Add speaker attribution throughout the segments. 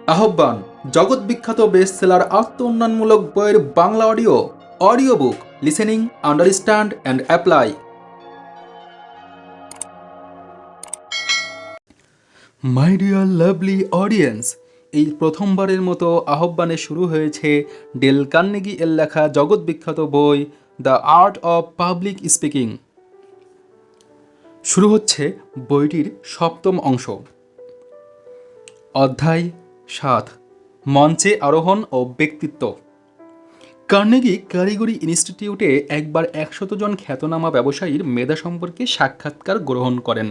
Speaker 1: আহ্বান জগৎ বিখ্যাত বেস্ট সেলার আত্ম উন্নয়নমূলক বইয়ের Bangla audio book listening understand and apply. My dear lovely audience, এই প্রথমবারের মতো আহ্বানে শুরু হয়েছে ডেল কার্নেগি এর লেখা জগৎ বিখ্যাত বই the art of public speaking. শুরু হচ্ছে বইটির সপ্তম অংশ। অধ্যায় 7, মঞ্চে আরোহণ ও ব্যক্তিত্ব। কার্নেগি কারিগরি ইনস্টিটিউটে একবার 100 জন খ্যাতনামা ব্যবসায়ীর মেধা সম্পর্কে সাক্ষাৎকার গ্রহণ করেন।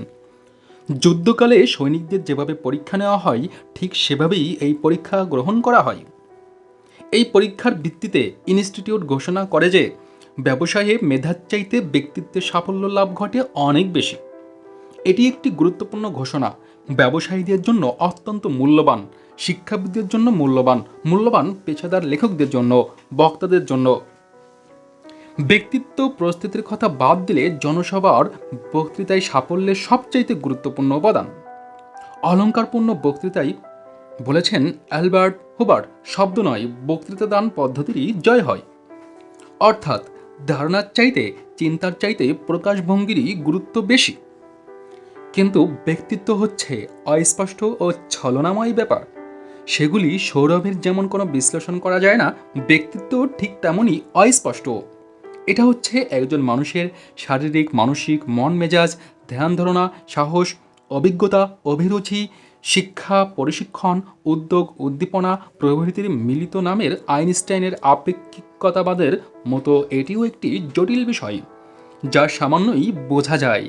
Speaker 1: যুদ্ধকালে সৈনিকদের যেভাবে পরীক্ষা নেওয়া হয় ঠিক সেভাবেই এই পরীক্ষা গ্রহণ করা হয়। এই পরীক্ষার ভিত্তিতে ইনস্টিটিউট ঘোষণা করে যে ব্যবসায়ে মেধার চাইতে ব্যক্তিত্বে সাফল্য লাভ ঘটে অনেক বেশি। এটি একটি গুরুত্বপূর্ণ ঘোষণা, ব্যবসায়ীদের জন্য অত্যন্ত মূল্যবান, শিক্ষাবিদদের জন্য মূল্যবান পেশাদার লেখকদের জন্য, বক্তাদের জন্য। ব্যক্তিত্ব প্রস্তুতির কথা বাদ দিলে জনসভার বক্তৃতায় সাফল্যের সবচাইতে গুরুত্বপূর্ণ উপাদান। অলঙ্কারপূর্ণ বক্তৃতায় বলেছেন অ্যালবার্ট হুবার্ট, শব্দ নয় বক্তৃতা দান পদ্ধতিরই জয় হয়। অর্থাৎ ধারণার চাইতে চিন্তার চাইতে প্রকাশভঙ্গিরই গুরুত্ব বেশি। কিন্তু ব্যক্তিত্ব হচ্ছে অস্পষ্ট ও ছলনাময় ব্যাপার। সেগুলি সৌরভের যেমন কোনো বিশ্লেষণ করা যায় না, ব্যক্তিত্ব ঠিক তেমনই অস্পষ্ট। এটা হচ্ছে একজন মানুষের শারীরিক, মানসিক, মন মেজাজ, ধ্যান ধারণা, সাহস, অভিজ্ঞতা, অভিরুচি, শিক্ষা, প্রশিক্ষণ, উদ্যোগ, উদ্দীপনা প্রভৃতির মিলিত নামের আইনস্টাইনের আপেক্ষিকতাবাদের মতো এটিও একটি জটিল বিষয়, যা সামান্যই বোঝা যায়।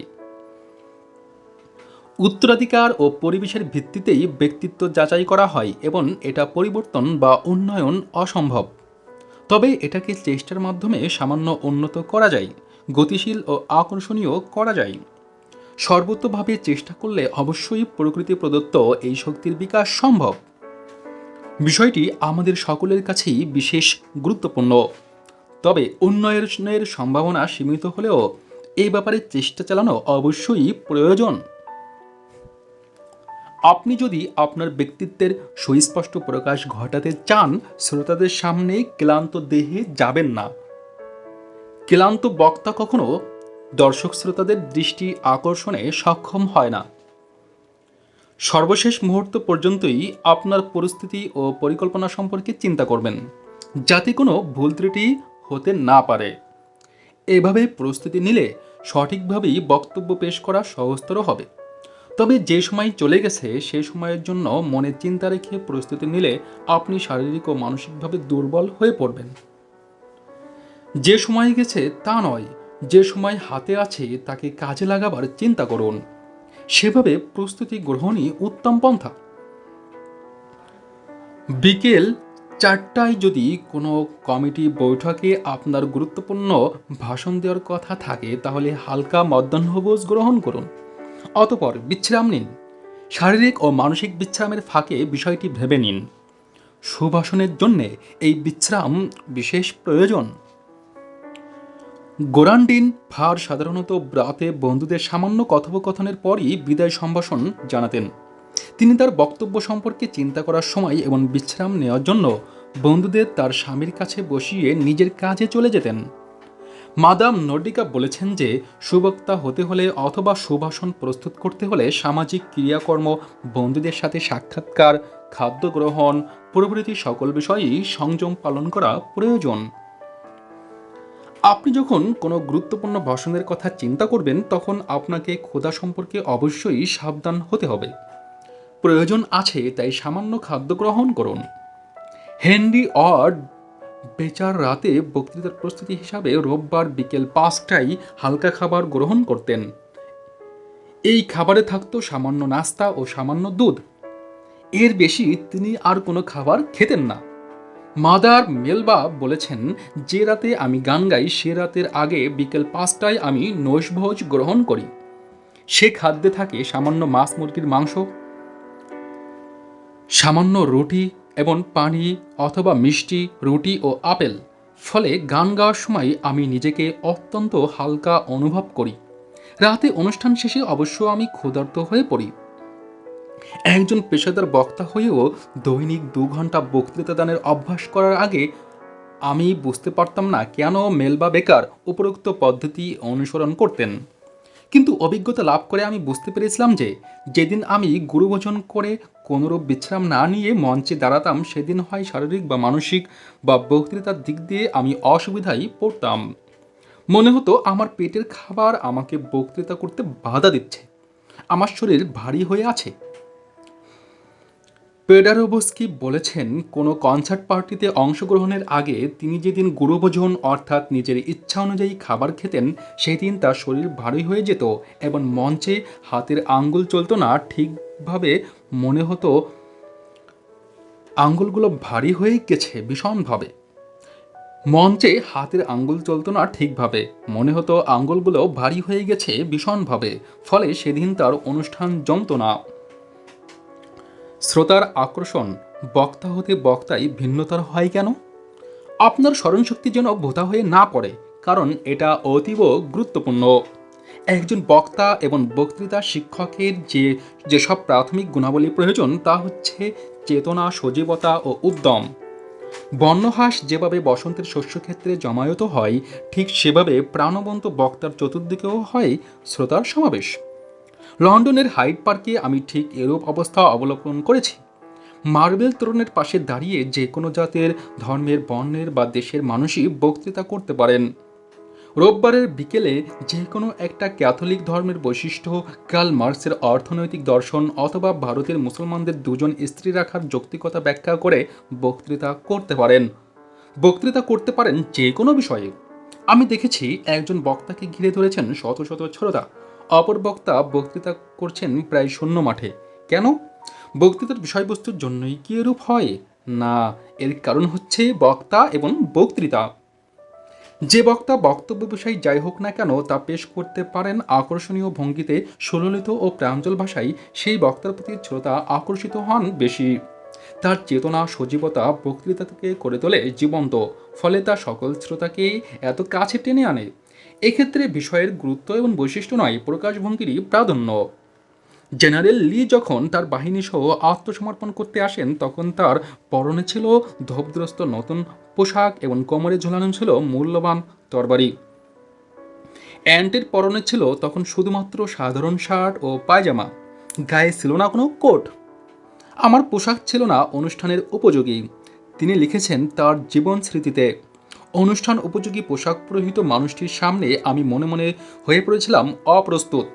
Speaker 1: উত্তরাধিকার ও পরিবেশের ভিত্তিতেই ব্যক্তিত্ব যাচাই করা হয় এবং এটা পরিবর্তন বা উন্নয়ন অসম্ভব। তবে এটাকে চেষ্টার মাধ্যমে সামান্য উন্নত করা যায়, গতিশীল ও আকর্ষণীয় করা যায়। সর্বতোভাবে চেষ্টা করলে অবশ্যই প্রকৃতি প্রদত্ত এই শক্তির বিকাশ সম্ভব। বিষয়টি আমাদের সকলের কাছেই বিশেষ গুরুত্বপূর্ণ। তবে উন্নয়নের সম্ভাবনা সীমিত হলেও এই ব্যাপারে চেষ্টা চালানো অবশ্যই প্রয়োজন। আপনি যদি আপনার ব্যক্তিত্বের সুস্পষ্ট প্রকাশ ঘটাতে চান, শ্রোতাদের সামনে ক্লান্ত দেহে যাবেন না। ক্লান্ত বক্তা কখনো দর্শক শ্রোতাদের দৃষ্টি আকর্ষণে সক্ষম হয় না। সর্বশেষ মুহূর্ত পর্যন্তই আপনার পরিস্থিতি ও পরিকল্পনা সম্পর্কে চিন্তা করবেন, যাতে কোনো ভুল ত্রুটি হতে না পারে। এভাবে প্রস্তুতি নিলে সঠিকভাবেই বক্তব্য পেশ করা সহজতর হবে। তবে যে সময় চলে গেছে সে সময়ের জন্য মনে চিন্তা রেখে প্রস্তুতি নিলে আপনি শারীরিক ও মানসিকভাবে দুর্বল হয়ে পড়বেন। যে সময় গেছে তা নয়, যে সময় হাতে আছে তাকে কাজে লাগাবার চিন্তা করুন। সেভাবে প্রস্তুতি গ্রহণই উত্তম পন্থা। বিকেল 4টায় যদি কোনো কমিটি বৈঠকে আপনার গুরুত্বপূর্ণ ভাষণ দেওয়ার কথা থাকে, তাহলে হালকা মধ্যাহ্নভোজ গ্রহণ করুন, অতঃপর বিশ্রাম নিন। শারীরিক ও মানসিক বিশ্রামের ফাঁকে বিষয়টি ভেবে নিন। সুভাষণের জন্যে এই বিশ্রাম বিশেষ প্রয়োজন। গোরান্ডিন ফার সাধারণত রাতে বন্ধুদের সামান্য কথোপকথনের পরই বিদায় সম্ভাষণ জানাতেন। তিনি তার বক্তব্য সম্পর্কে চিন্তা করার সময় এবং বিশ্রাম নেওয়ার জন্য বন্ধুদের তার স্বামীর কাছে বসিয়ে নিজের কাজে চলে যেতেন। মাদাম নর্ডিকা বলেছেন যে সুবক্তা হতে হলে অথবা সুভাষণ প্রস্তুত করতে হলে সামাজিক ক্রিয়াকর্ম, বন্ধুদের সাথে সাক্ষাৎকার, খাদ্য গ্রহণ প্রভৃতি সকল বিষয়েই সংযম পালন করা প্রয়োজন। আপনি যখন কোনো গুরুত্বপূর্ণ ভাষণের কথা চিন্তা করবেন, তখন আপনাকে ক্ষুধা সম্পর্কে অবশ্যই সাবধান হতে হবে। প্রয়োজন আছে তাই সামান্য খাদ্য গ্রহণ করুন। হেনরি ওয়ার্ড বেচার রাতে বক্তৃতার প্রস্তুতি হিসাবে রোববার বিকেল 5টায় হালকা খাবার গ্রহণ করতেন। এই খাবারে থাকতো সামান্য নাস্তা ও সামান্য দুধ। এর বেশি তিনি আর কোনো খাবার খেতেন না। মাদার মেলবা বলেছেন, যে রাতে আমি গান গাই সে রাতের আগে বিকেল 5টায় আমি নৈশভোজ গ্রহণ করি। সে খাদ্যে থাকে সামান্য মাছ মুরগির মাংস, সামান্য রুটি এবং পানি অথবা মিষ্টি, রুটি ও আপেল। ফলে গান গাওয়ার সময় আমি নিজেকে অত্যন্ত হালকা অনুভব করি। রাতে অনুষ্ঠান শেষে অবশ্য আমি ক্ষুধার্ত হয়ে পড়ি। একজন পেশাদার বক্তা হয়েও দৈনিক 2 ঘন্টা বক্তৃতা দানের অভ্যাস করার আগে আমি বুঝতে পারতাম না কেন মেলবা বেকার উপরোক্ত পদ্ধতি অনুসরণ করতেন। কিন্তু অভিজ্ঞতা লাভ করে আমি বুঝতে পেরেছিলাম যে যেদিন আমি গুরুভোজন করে কোনোরূপ বিশ্রাম না নিয়ে মঞ্চে দাঁড়াতাম, সেদিন হয় শারীরিক বা মানসিক বা বক্তৃতার দিক দিয়ে আমি অসুবিধায় পড়তাম। মনে হতো আমার পেটের খাবার আমাকে বক্তৃতা করতে বাধা দিচ্ছে, আমার শরীর ভারী হয়ে আছে। পেডারোভস্কি বলেছেন, কোনো কনসার্ট পার্টিতে অংশগ্রহণের আগে তিনি যেদিন গুরুভোজন অর্থাৎ নিজের ইচ্ছা অনুযায়ী খাবার খেতেন, সেই দিন তার শরীর ভারী হয়ে যেত এবং মঞ্চে হাতের আঙ্গুল চলতো না ঠিকভাবে। মনে হতো আঙ্গুলগুলো ভারী হয়ে গেছে ভীষণভাবে। মঞ্চে হাতের আঙ্গুল চলতো না ঠিকভাবে, মনে হতো আঙ্গুলগুলো ভারী হয়ে গেছে ভীষণভাবে। ফলে সেদিন তার অনুষ্ঠান জমতো না। শ্রোতার আকর্ষণ বক্তা হতে বক্তাই ভিন্নতর হয় কেন? আপনার স্মরণশক্তি যেন ভোঁতা হয়ে না পড়ে, কারণ এটা অতীব গুরুত্বপূর্ণ। একজন বক্তা এবং বক্তৃতা শিক্ষকের যেসব প্রাথমিক গুণাবলী প্রয়োজন তা হচ্ছে চেতনা, সজীবতা ও উদ্যম। বর্ণহাস যেভাবে বসন্তের শস্যক্ষেত্রে জমায়েত হয়, ঠিক সেভাবে প্রাণবন্ত বক্তার চতুর্দিকেও হয় শ্রোতার সমাবেশ। লন্ডনের হাইড পার্কে আমি ঠিক এরূপ অবস্থা অবলোকন করেছি। মার্বেল তোরণের পাশে দাঁড়িয়ে যে কোনো জাতের, ধর্মের, বর্ণের বা দেশের মানুষই বক্তৃতা করতে পারেন। রোববারের বিকেলে যে কোনো একটা ক্যাথলিক ধর্মের বৈশিষ্ট্য, কার্ল মার্কসের অর্থনৈতিক দর্শন অথবা ভারতের মুসলমানদের 2জন স্ত্রী রাখার যৌক্তিকতা ব্যাখ্যা করে বক্তৃতা করতে পারেন। বক্তৃতা করতে পারেন যে কোনো বিষয়ে। আমি দেখেছি একজন বক্তাকে ঘিরে ধরেছেন শত শত শ্রোতা, অপর বক্তা বক্তৃতা করছেন প্রায় শূন্য মাঠে। কেন? বক্তৃতার বিষয়বস্তুর জন্যই কি এরূপ হয়? না, এর কারণ হচ্ছে বক্তা এবং বক্তৃতা। যে বক্তা বক্তব্য বিষয় যাই হোক না কেন তা পেশ করতে পারেন আকর্ষণীয় ভঙ্গিতে, সুললিত ও প্রাঞ্জল ভাষায়, সেই বক্তার প্রতি শ্রোতা আকর্ষিত হন বেশি। তার চেতনা, সজীবতা বক্তৃতাকে করে তোলে জীবন্ত, ফলে তা সকল শ্রোতাকে এত কাছে টেনে আনে। এক্ষেত্রে বিষয়ের গুরুত্ব এবং বৈশিষ্ট্য নয়, প্রকাশভঙ্গিরই প্রাধান্য। জেনারেল লি যখন তার বাহিনী সহ আত্মসমর্পণ করতে আসেন, তখন তার পরনে ছিল ধোপগ্রস্ত নতুন পোশাক এবং কোমরে ঝোলানো ছিল মূল্যবান তরবারি। অ্যান্টের পরনে ছিল তখন শুধুমাত্র সাধারণ শার্ট ও পায়জামা, গায়ে ছিল না কোনো কোট। আমার পোশাক ছিল না অনুষ্ঠানের উপযোগী। তিনি লিখেছেন তার জীবন স্মৃতিতে, অনুষ্ঠান উপযোগী পোশাক পরিহিত মানুষটির সামনে আমি মনে মনে হয়ে পড়েছিলাম অপ্রস্তুত।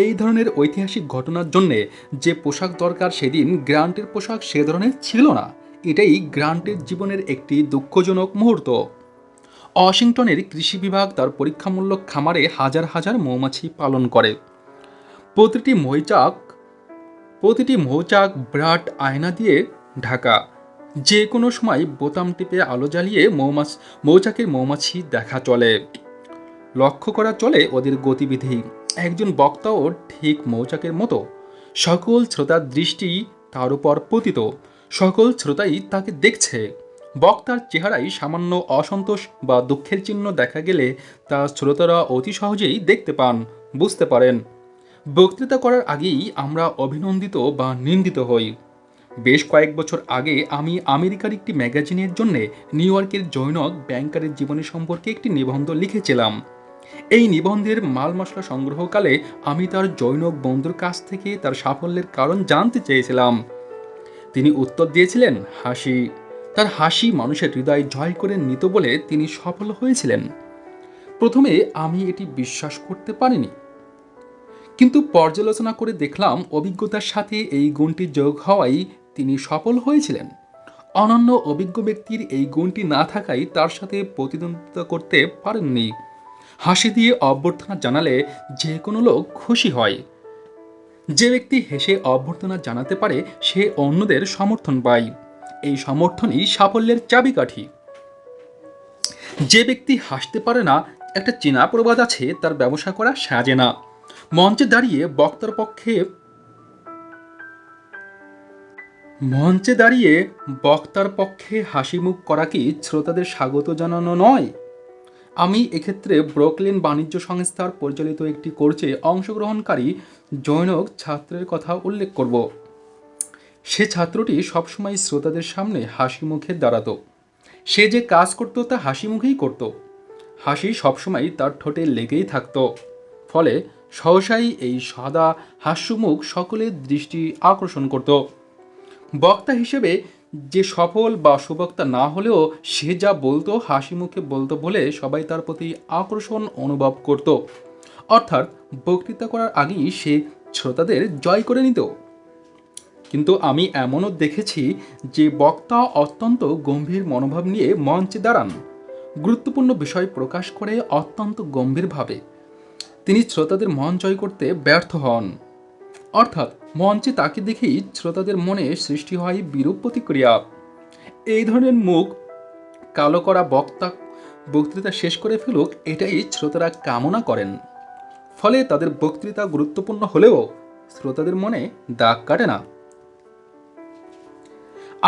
Speaker 1: এই ধরনের ঐতিহাসিক ঘটনার জন্যে যে পোশাক দরকার, সেদিন গ্রান্টের পোশাক সে ধরনের ছিল না। এটাই গ্রান্টের জীবনের একটি দুঃখজনক মুহূর্ত। ওয়াশিংটনের কৃষি বিভাগ তার পরীক্ষামূলক খামারে হাজার হাজার মৌমাছি পালন করে। প্রতিটি মৌচাক প্রতিটি মৌচাক ব্রাড আয়না দিয়ে ঢাকা। যে কোনো সময় বোতাম টিপে আলো জ্বালিয়ে মৌচাকের মৌমাছি দেখা চলে, লক্ষ্য করা চলে ওদের গতিবিধি। একজন বক্তাও ঠিক মৌচাকের মতো, সকল শ্রোতার দৃষ্টি তার উপর পতিত, সকল শ্রোতাই তাকে দেখছে। বক্তার চেহারায় সামান্য অসন্তোষ বা দুঃখের চিহ্ন দেখা গেলে তা শ্রোতারা অতি সহজেই দেখতে পান, বুঝতে পারেন। বক্তৃতা করার আগেই আমরা অভিনন্দিত বা নিন্দিত হই। বেশ কয়েক বছর আগে আমি আমেরিকার একটি ম্যাগাজিনের জন্য নিউ ইয়র্কের জনৈক ব্যাংকারের জীবনী সম্পর্কে একটি নিবন্ধ লিখেছিলাম। এই নিবন্ধের মাল মশলা সংগ্রহকালে আমি তার জনৈক বন্ধুর কাছ থেকে তার সাফল্যের কারণ জানতে চেয়েছিলাম। তিনি উত্তর দিয়েছিলেন হাসি। তার হাসি মানুষের হৃদয় জয় করে নিত বলে তিনি সফল হয়েছিলেন। প্রথমে আমি এটি বিশ্বাস করতে পারিনি, কিন্তু পর্যালোচনা করে দেখলাম অভিজ্ঞতার সাথে এই গুণটি যোগ হওয়ায় তিনি সফল হয়েছিলেন। অনন্য অভিজ্ঞ ব্যক্তির এই গুণটি না থাকায় তার সাথে প্রতিদ্বন্দ্বিতা করতে পারেননি। হাসি দিয়ে অভ্যর্থনা জানালে যে কোনো লোক খুশি হয়। যে ব্যক্তি হেসে অভ্যর্থনা জানাতে পারে সে অন্যদের সমর্থন পায়। এই সমর্থনই সাফল্যের চাবিকাঠি। যে ব্যক্তি হাসতে পারে না, একটা চীনা প্রবাদ আছে, তার ব্যবসা করা সাজে না। মঞ্চে দাঁড়িয়ে বক্তার পক্ষে হাসি মুখ করা কি শ্রোতাদের স্বাগত জানানো নয়? আমি এক্ষেত্রে ব্রুকলিন বাণিজ্য সংস্থার পরিচালিত একটি কোর্সে অংশগ্রহণকারী জনৈক ছাত্রের কথা উল্লেখ করব। সে ছাত্রটি সবসময় শ্রোতাদের সামনে হাসি মুখে দাঁড়াতো। সে যে কাজ করতো তা হাসি মুখেই করত। হাসি সবসময় তার ঠোঁটে লেগেই থাকতো। ফলে সহসাই এই সাদা হাস্যমুখ সকলের দৃষ্টি আকর্ষণ করত। বক্তা হিসেবে যে সফল বা সুবক্তা না হলেও সে যা বলতো হাসি মুখে বলতো বলে সবাই তার প্রতি আকর্ষণ অনুভব করত। অর্থাৎ বক্তৃতা করার আগেই সে শ্রোতাদের জয় করে নিত। কিন্তু আমি এমনও দেখেছি যে বক্তা অত্যন্ত গম্ভীর মনোভাব নিয়ে মঞ্চে দাঁড়ান, গুরুত্বপূর্ণ বিষয় প্রকাশ করে অত্যন্ত গম্ভীরভাবে তিনি শ্রোতাদের মন জয় করতে ব্যর্থ হন। অর্থাৎ মঞ্চে তাকে দেখেই শ্রোতাদের মনে সৃষ্টি হয় বিরূপ প্রতিক্রিয়া। এই ধরনের মুখ কালো করা বক্তা বক্তৃতা শেষ করে ফেলুক, এটাই শ্রোতারা কামনা করেন। ফলে তাদের বক্তৃতা গুরুত্বপূর্ণ হলেও শ্রোতাদের মনে দাগ কাটে না।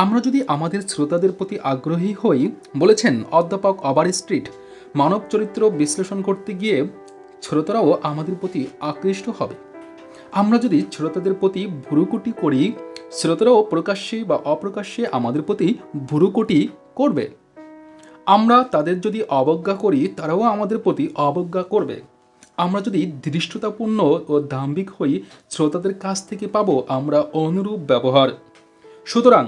Speaker 1: আমরা যদি আমাদের শ্রোতাদের প্রতি আগ্রহী হই, বলেছেন অধ্যাপক ওভারস্ট্রিট, মানব চরিত্র বিশ্লেষণ করতে গিয়ে শ্রোতারাও আমাদের প্রতি আকৃষ্ট হবে। আমরা যদি শ্রোতাদের প্রতি ভুরুকুটি করি, শ্রোতারাও প্রকাশ্যে বা অপ্রকাশ্যে আমাদের প্রতি ভুরুকুটি করবে। আমরা তাদের যদি অবজ্ঞা করি, তারাও আমাদের প্রতি অবজ্ঞা করবে। আমরা যদি ধৃষ্টতাপূর্ণ ও দাম্ভিক হই, শ্রোতাদের কাছ থেকে পাবো আমরা অনুরূপ ব্যবহার। সুতরাং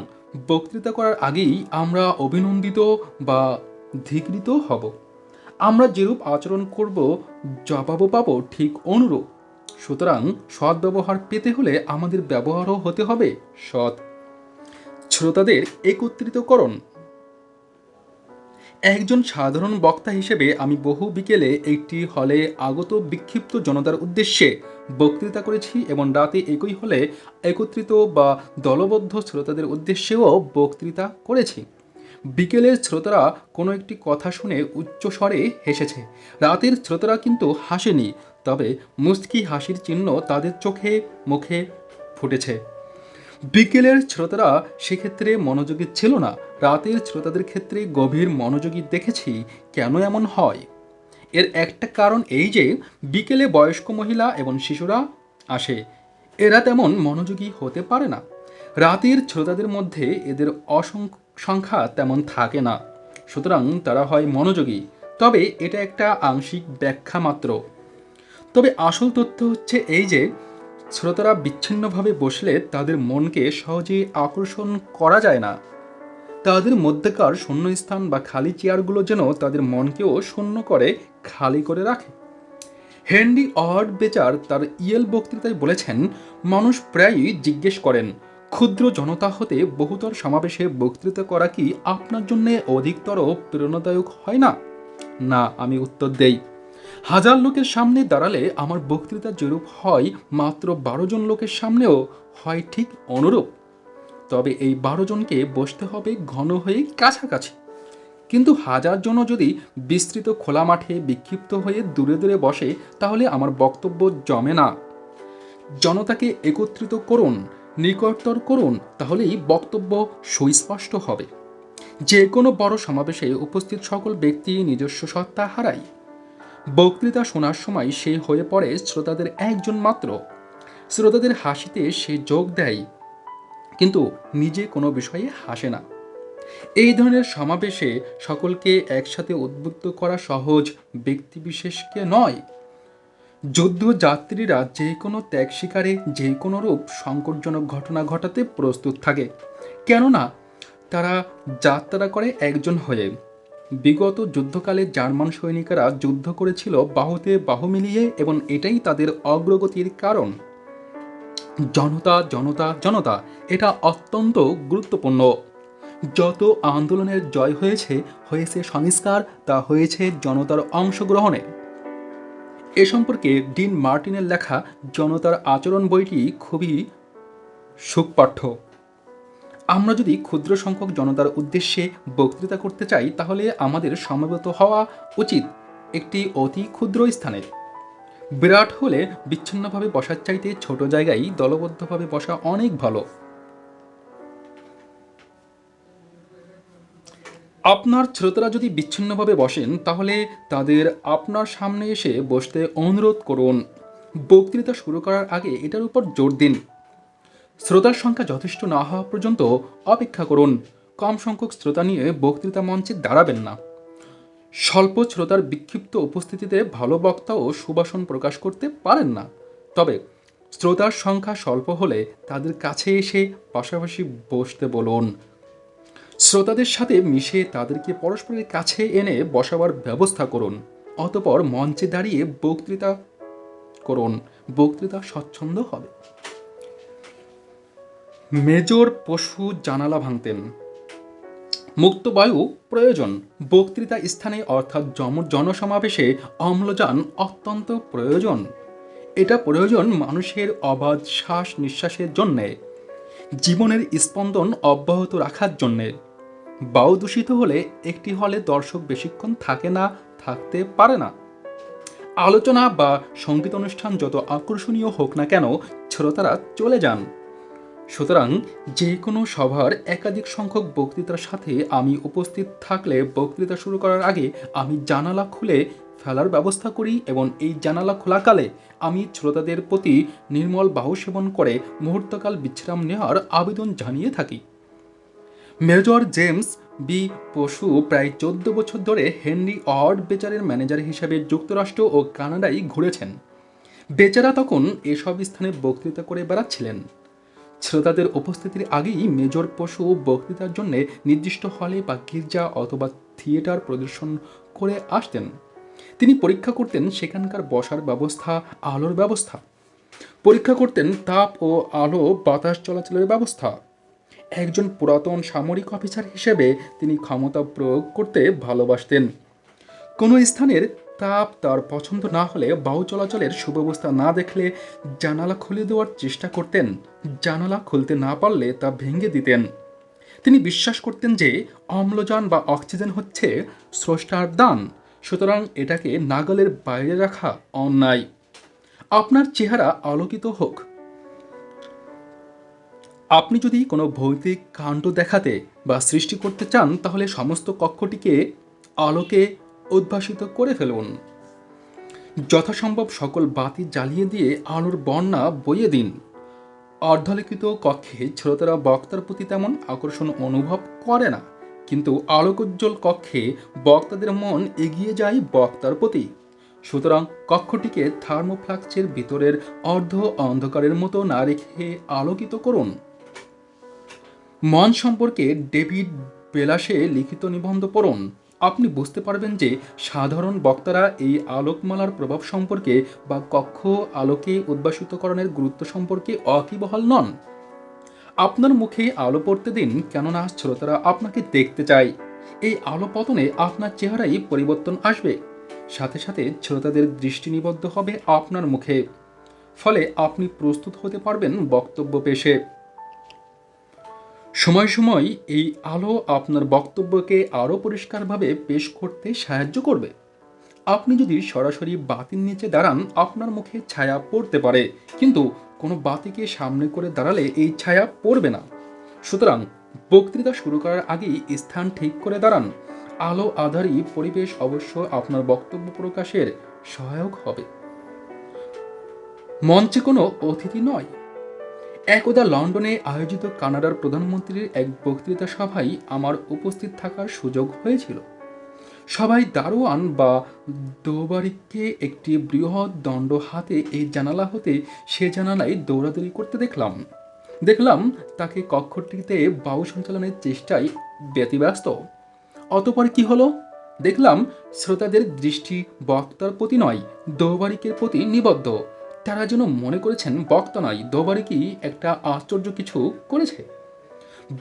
Speaker 1: বক্তৃতা করার আগেই আমরা অভিনন্দিত বা ধিকৃত হব। আমরা যেরূপ আচরণ করব, জবাবও পাবো ঠিক অনুরূপ। সুতরাং সৎ ব্যবহার পেতে হলে আমাদের ব্যবহারও হতে হবে সৎ। শ্রোতাদের একত্রিতকরণ। একজন সাধারণ বক্তা হিসেবে আমি বহু বিকেলে একটি হলে আগত বিক্ষিপ্ত জনতার উদ্দেশ্যে বক্তৃতা করেছি এবং রাতে একই হলে একত্রিত বা দলবদ্ধ শ্রোতাদের উদ্দেশ্যেও বক্তৃতা করেছি। বিকেলের শ্রোতারা কোনো একটি কথা শুনে উচ্চস্বরে হেসেছে, রাতের শ্রোতারা কিন্তু হাসেনি, তবে মুচকি হাসির চিহ্ন তাদের চোখে মুখে ফুটেছে। বিকেলের শ্রোতারা সেক্ষেত্রে মনোযোগী ছিল না, রাতের শ্রোতাদের ক্ষেত্রে গভীর মনোযোগী দেখেছি। কেন এমন হয়? এর একটা কারণ এই যে বিকেলে বয়স্ক মহিলা এবং শিশুরা আসে, এরা তেমন মনোযোগী হতে পারে না। রাতের শ্রোতাদের মধ্যে এদের সংখ্যা তেমন থাকে না, সুতরাং তারা হয় মনোযোগী। তবে এটা একটা আংশিক ব্যাখ্যা মাত্র। তবে আসল তথ্য হচ্ছে এই যে শ্রোতারা বিচ্ছিন্নভাবে বসলে তাদের মনকে সহজে আকর্ষণ করা যায় না। তাদের মধ্যেকার শূন্যস্থান বা খালি চেয়ারগুলো যেন তাদের মনকেও শূন্য করে খালি করে রাখে। হেনরি ওয়ার্ড বেচার তার ইয়েল বক্তৃতায় বলেছেন, মানুষ প্রায়ই জিজ্ঞেস করেন, ক্ষুদ্র জনতা হতে বহুতর সমাবেশে বক্তৃতা করা কি আপনার জন্য অধিকতর প্রেরণাদায়ক হয় না? না, আমি উত্তর দেই, 1000 লোকের সামনে দাঁড়ালে আমার বক্তৃতা যেরূপ হয়, মাত্র 12 জন লোকের সামনেও হয় ঠিক অনুরূপ। তবে এই 12 জনকে বসতে হবে ঘন হয়ে কাছাকাছি। কিন্তু 1000 জনও যদি বিস্তৃত খোলা মাঠে বিক্ষিপ্ত হয়ে দূরে দূরে বসে, তাহলে আমার বক্তব্য জমে না। জনতাকে একত্রিত করুন, নিকটতর করুন, তাহলেই বক্তব্য সুস্পষ্ট হবে। যে কোনো বড় সমাবেশে উপস্থিত সকল ব্যক্তি নিজস্ব সত্তা হারায়। বক্তৃতা শোনার সময় সে হয়ে পড়ে শ্রোতাদের একজন মাত্র। শ্রোতাদের হাসিতে সে যোগ দেয়, কিন্তু নিজে কোনো বিষয়ে হাসে না। এই ধরনের সমাবেশে সকলকে একসাথে উদ্বুদ্ধ করা সহজ, ব্যক্তিবিশেষকে নয়। যুদ্ধযাত্রীরা যে কোনো ত্যাগ শিকারে যে কোনো রূপ সংকটজনক ঘটনা ঘটাতে প্রস্তুত থাকে, কেননা তারা যাত্রা করে একজন হয়ে। বিগত যুদ্ধকালে জার্মান সৈনিকেরা যুদ্ধ করেছিল বাহুতে বাহু মিলিয়ে, এবং এটাই তাদের অগ্রগতির কারণ। জনতা জনতা জনতা, এটা অত্যন্ত গুরুত্বপূর্ণ। যত আন্দোলনের জয় হয়েছে সংস্কার, তা হয়েছে জনতার অংশগ্রহণে। এ সম্পর্কে ডিন মার্টিনের লেখা জনতার আচরণ বইটি খুবই সুপাঠ্য। আমরা যদি ক্ষুদ্র সংখ্যক জনতার উদ্দেশ্যে বক্তৃতা করতে চাই, তাহলে আমাদের সমবেত হওয়া উচিত একটি অতি ক্ষুদ্র স্থানে। বিরাট হলে বিচ্ছিন্নভাবে বসার চাইতে ছোট জায়গায় দলবদ্ধভাবে বসা অনেক ভালো। আপনার শ্রোতারা যদি বিচ্ছিন্নভাবে বসেন তাহলে তাদের আপনার সামনে এসে বসতে অনুরোধ করুন। বক্তৃতা শুরু করার আগে এটার উপর জোর দিন। শ্রোতার সংখ্যা যথেষ্ট না হওয়া পর্যন্ত অপেক্ষা করুন। কম সংখ্যক শ্রোতা নিয়ে বক্তৃতা মঞ্চে দাঁড়াবেন না। স্বল্প শ্রোতার বিক্ষিপ্ত উপস্থিতিতে ভালো বক্তা ও সুবাসন প্রকাশ করতে পারেন না। তবে শ্রোতার সংখ্যা স্বল্প হলে তাদের কাছে এসে পাশাপাশি বসতে বলুন। শ্রোতাদের সাথে মিশে তাদেরকে পরস্পরের কাছে এনে বসাবার ব্যবস্থা করুন। অতঃপর মঞ্চে দাঁড়িয়ে বক্তৃতা করুন। বক্তৃতা স্বচ্ছন্দ হবে। মেজর পশু জানালা ভাঙতেন। মুক্ত বায়ু প্রয়োজন। বক্তৃতা স্থানে অর্থাৎ জনসমাবেশে অম্লজান অত্যন্ত প্রয়োজন। এটা প্রয়োজন মানুষের অবাধ শ্বাস নিঃশ্বাসের জন্যে, জীবনের স্পন্দন অব্যাহত রাখার জন্যে। বায়ু দূষিত হলে একটি হলে দর্শক বেশিক্ষণ থাকতে পারে না। আলোচনা বা সঙ্গীত অনুষ্ঠান যত আকর্ষণীয় হোক না কেন, শ্রোতারা চলে যান। সুতরাং যে কোনো সভার একাধিক সংখ্যক বক্তৃতার সাথে আমি উপস্থিত থাকলে বক্তৃতা শুরু করার আগে আমি জানালা খুলে ফেলার ব্যবস্থা করি এবং এই জানালা খোলাকালে আমি শ্রোতাদের প্রতি নির্মল বায়ু সেবন করে মুহূর্তকাল বিশ্রাম নেওয়ার আবেদন জানিয়ে থাকি। মেজর জেমস বি পশু প্রায় 14 বছর ধরে হেনরি ওয়ার্ড বেচারের ম্যানেজার হিসেবে যুক্তরাষ্ট্র ও কানাডায় ঘুরেছেন। বেচারা তখন এসব স্থানে বক্তৃতা করে বেড়াচ্ছিলেন। শ্রোতাদের উপস্থিতির আগেই মেজর পশু বক্তৃতার জন্য নির্দিষ্ট হলে বা গির্জা অথবা থিয়েটার প্রদর্শন করে আসতেন। তিনি পরীক্ষা করতেন সেখানকার বসার ব্যবস্থা, আলোর ব্যবস্থা। পরীক্ষা করতেন তাপ ও আলো বাতাস চলাচলের ব্যবস্থা। একজন পুরাতন সামরিক অফিসার হিসেবে তিনি ক্ষমতা প্রয়োগ করতে ভালোবাসতেন। কোনো স্থানের তাপ তার পছন্দ না হলে বায়ু চলাচলের সুব্যবস্থা না দেখলে জানালা খুলে দেওয়ার চেষ্টা করতেন। জানালা খুলতে না পারলে তা ভেঙে দিতেন। তিনি বিশ্বাস করতেন যে অম্লজান বা অক্সিজেন হচ্ছে স্রষ্টার দান, সুতরাং এটাকে নাগালের বাইরে রাখা অন্যায়। আপনার চেহারা আলোকিত হোক। আপনি যদি কোনো ভৌতিক কাণ্ড দেখাতে বা সৃষ্টি করতে চান তাহলে সমস্ত কক্ষটিকে আলোকে উদ্ভাসিত করে ফেলুন। যথাসম্ভব সকল বাতি জ্বালিয়ে দিয়ে আলোর বন্যা বইয়ে দিন। অর্ধলিখিত কক্ষে শ্রোতারা বক্তার প্রতি তেমন আকর্ষণ অনুভব করে না, কিন্তু আলোকোজ্জ্বল কক্ষে বক্তাদের মন এগিয়ে যায় বক্তার প্রতি। সুতরাং কক্ষটিকে থার্মোফ্লাক্সের ভিতরের অর্ধ অন্ধকারের মতো না রেখে আলোকিত করুন। মন সম্পর্কে ডেভিড বেলাসে লিখিত নিবন্ধ পড়ুন। আপনি বুঝতে পারবেন যে সাধারণ বক্তারা এই আলোকমালার প্রভাব সম্পর্কে বা কক্ষ আলোকে উদ্ভাসিতকরণের গুরুত্ব সম্পর্কে ওয়াকিবহাল নন। আপনার মুখে আলো পড়তে দিন, কেননা শ্রোতারা আপনাকে দেখতে চায়। এই আলো পতনে আপনার চেহারায় পরিবর্তন আসবে, সাথে সাথে শ্রোতাদের দৃষ্টি নিবদ্ধ হবে আপনার মুখে। ফলে আপনি প্রস্তুত হতে পারবেন বক্তব্য পেশে। সময় সময় এই আলো আপনার বক্তব্যকে আরও পরিষ্কারভাবে পেশ করতে সাহায্য করবে। আপনি যদি সরাসরি বাতির নিচে দাঁড়ান আপনার মুখে ছায়া পড়তে পারে, কিন্তু কোনো বাতিকে সামনে করে দাঁড়ালে এই ছায়া পড়বে না। সুতরাং বক্তৃতা শুরু করার আগেই স্থান ঠিক করে দাঁড়ান। আলো আধারী পরিবেশ অবশ্য আপনার বক্তব্য প্রকাশের সহায়ক হবে। মঞ্চে কোনো অতিথি নয়। একদা লন্ডনে আয়োজিত কানাডার প্রধানমন্ত্রীর এক বক্তৃতা সভায় আমার উপস্থিত থাকার সুযোগ হয়েছিল। সবাই দারোয়ান বা দৌবারিককে একটি বৃহৎ দণ্ড হাতে এই জানালা হতে সে জানালায় দৌড়াদৌড়ি করতে দেখলাম তাকে কক্ষটিতে বায়ু সঞ্চালনের চেষ্টায় ব্যতিব্যস্ত। অতঃপর কি হলো? দেখলাম শ্রোতাদের দৃষ্টি বক্তার প্রতি নয়, দৌবারিকের প্রতি নিবদ্ধ। তারা যেন মনে করেছেন বক্তা নয়, দৌবারিকই একটা আশ্চর্য কিছু করেছে।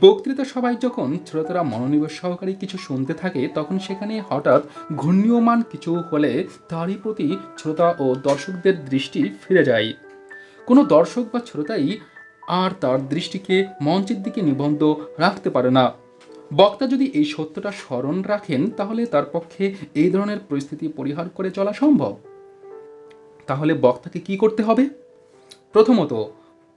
Speaker 1: বক্তৃতা সভায় যখন শ্রোতারা মনোনিবেশ সহকারে কিছু শুনতে থাকে তখন সেখানে হঠাৎ ঘূর্ণীয়মান কিছু হলে তারই প্রতি শ্রোতা ও দর্শকদের দৃষ্টি ফিরে যায়। কোনো দর্শক বা শ্রোতাই আর তার দৃষ্টিকে মঞ্চের দিকে নিবদ্ধ রাখতে পারে না। বক্তা যদি এই সত্যটা স্মরণ রাখেন তাহলে তার পক্ষে এই ধরনের পরিস্থিতি পরিহার করে চলা সম্ভব। তাহলে বক্তাকে কি করতে হবে? প্রথমত,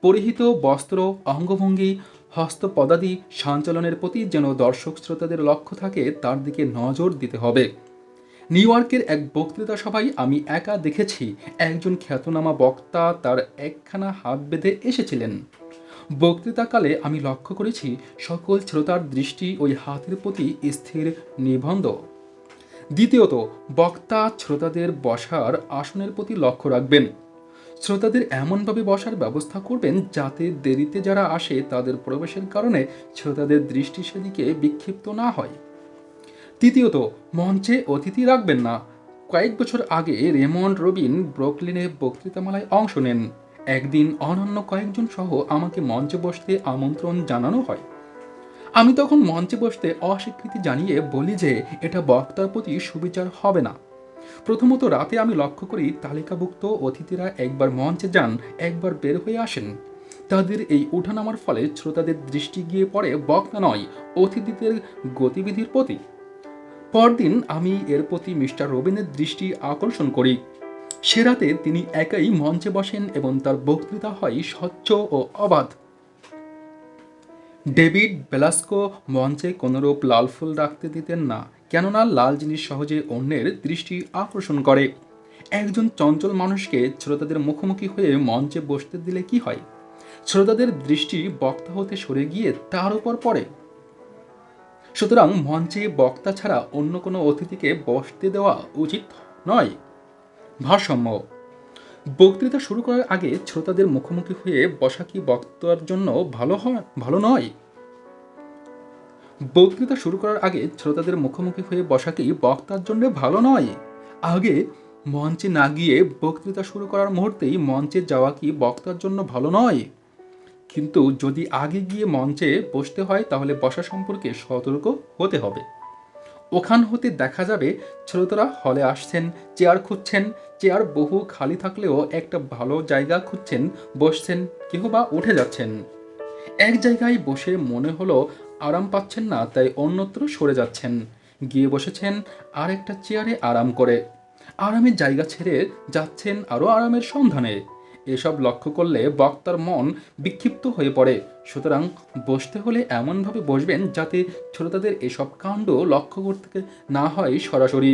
Speaker 1: পরিহিত বস্ত্র, অঙ্গভঙ্গি, হস্তপদাদি সঞ্চালনের প্রতি যেন দর্শক শ্রোতাদের লক্ষ্য থাকে তার দিকে নজর দিতে হবে। নিউ ইয়র্কের এক বক্তৃতা সভায় আমি একা দেখেছি একজন খ্যাতনামা বক্তা তার একখানা হাত বেঁধে এসেছিলেন। বক্তৃতাকালে আমি লক্ষ্য করেছি সকল শ্রোতার দৃষ্টি ওই হাতের প্রতি স্থির নিবন্ধ। দ্বিতীয়ত, বক্তা শ্রোতাদের বসার আসনের প্রতি লক্ষ্য রাখবেন। শ্রোতাদের এমনভাবে বসার ব্যবস্থা করবেন যাতে দেরিতে যারা আসে তাদের প্রবেশের কারণে শ্রোতাদের দৃষ্টি সেদিকে বিক্ষিপ্ত না হয়। তৃতীয়ত, মঞ্চে অতিথি রাখবেন না। কয়েক বছর আগে রেমন্ড রবিন ব্রুকলিনে বক্তৃতামালায় অংশ নেন। একদিন অনন্য কয়েকজন সহ আমাকে মঞ্চে বসতে আমন্ত্রণ জানানো হয়। আমি তখন মঞ্চে বসতে অস্বীকৃতি জানিয়ে বলি যে এটা বক্তার প্রতি সুবিচার হবে না। প্রথমত, রাতে আমি লক্ষ্য করি তালিকাভুক্ত অতিথিরা একবার মঞ্চে যান, একবার বের হয়ে আসেন। তাদের এই ওঠানামার ফলে শ্রোতাদের দৃষ্টি গিয়ে পড়ে বক্তা নয়, অতিথিদের গতিবিধির প্রতি। পরদিন আমি এর প্রতি মিস্টার রবিনের দৃষ্টি আকর্ষণ করি। সে রাতে তিনি একাই মঞ্চে বসেন এবং তার বক্তৃতা হয় স্বচ্ছ ও অবাধ। ডেভিড বেলাস্কো মঞ্চে কোনোরূপ লাল ফুল রাখতে দিতেন না, কেননা লাল জিনিস সহজে অন্যের দৃষ্টি আকর্ষণ করে। একজন চঞ্চল মানুষকে শ্রোতাদের মুখোমুখি হয়ে মঞ্চে বসতে দিলে কি হয়? শ্রোতাদের দৃষ্টি বক্তা হতে সরে গিয়ে তার উপর পড়ে। সুতরাং মঞ্চে বক্তা ছাড়া অন্য কোনো অতিথিকে বসতে দেওয়া উচিত নয়। ভারসাম্য। বক্তৃতা শুরু করার আগে শ্রোতাদের মুখোমুখি হয়ে বসা কি বক্তার জন্য ভালো নয়? বক্তৃতা শুরু করার আগে শ্রোতাদের মুখোমুখি হয়ে বসা কি বক্তার জন্য ভালো নয়? আগে মঞ্চে না গিয়ে বক্তৃতা শুরু করার মুহূর্তেই মঞ্চে যাওয়া কি বক্তার জন্য ভালো নয়? কিন্তু যদি আগে গিয়ে মঞ্চে বসতে হয় তাহলে বসা সম্পর্কে সতর্ক হতে হবে। ওখান হতে দেখা যাবে শ্রোতারা হলে আসছেন, চেয়ার খুঁজছেন, চেয়ার বহু খালি থাকলেও একটা ভালো জায়গা খুঁজছেন, বসছেন, কেহ বা উঠে যাচ্ছেন। এক জায়গায় বসে মনে হলো আরাম পাচ্ছেন না, তাই অন্যত্র সরে যাচ্ছেন, গিয়ে বসেছেন আর একটা চেয়ারে আরাম করে। আরামের জায়গা ছেড়ে যাচ্ছেন আরও আরামের সন্ধানে। এসব লক্ষ্য করলে বক্তার মন বিক্ষিপ্ত হয়ে পড়ে। সুতরাং বসতে হলে এমনভাবে বসবেন যাতে শ্রোতাদের এসব কাণ্ড লক্ষ্য করতে না হয় সরাসরি।